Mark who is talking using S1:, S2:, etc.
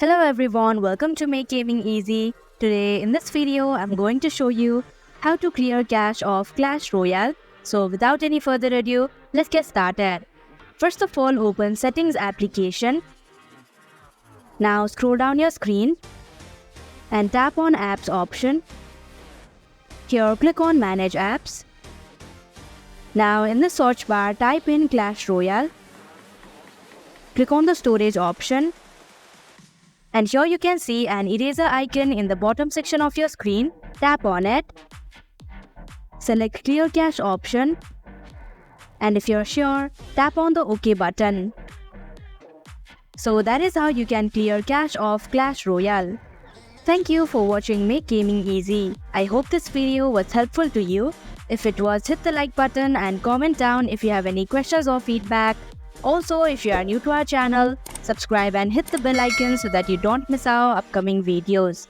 S1: Hello everyone, welcome to Make Gaming Easy. Today in this video, I'm going to show you how to clear cache of Clash Royale. So without any further ado, let's get started. First of all, open Settings application. Now scroll down your screen and tap on Apps option. Here click on Manage Apps. Now in the search bar, type in Clash Royale. Click on the storage option. And here you can see an eraser icon in the bottom section of your screen. Tap on it. Select Clear Cache option. And if you're sure, tap on the OK button. So that is how you can clear cache of Clash Royale. Thank you for watching Make Gaming Easy. I hope this video was helpful to you. If it was, hit the like button and comment down if you have any questions or feedback. Also, if you are new to our channel, subscribe and hit the bell icon so that you don't miss our upcoming videos.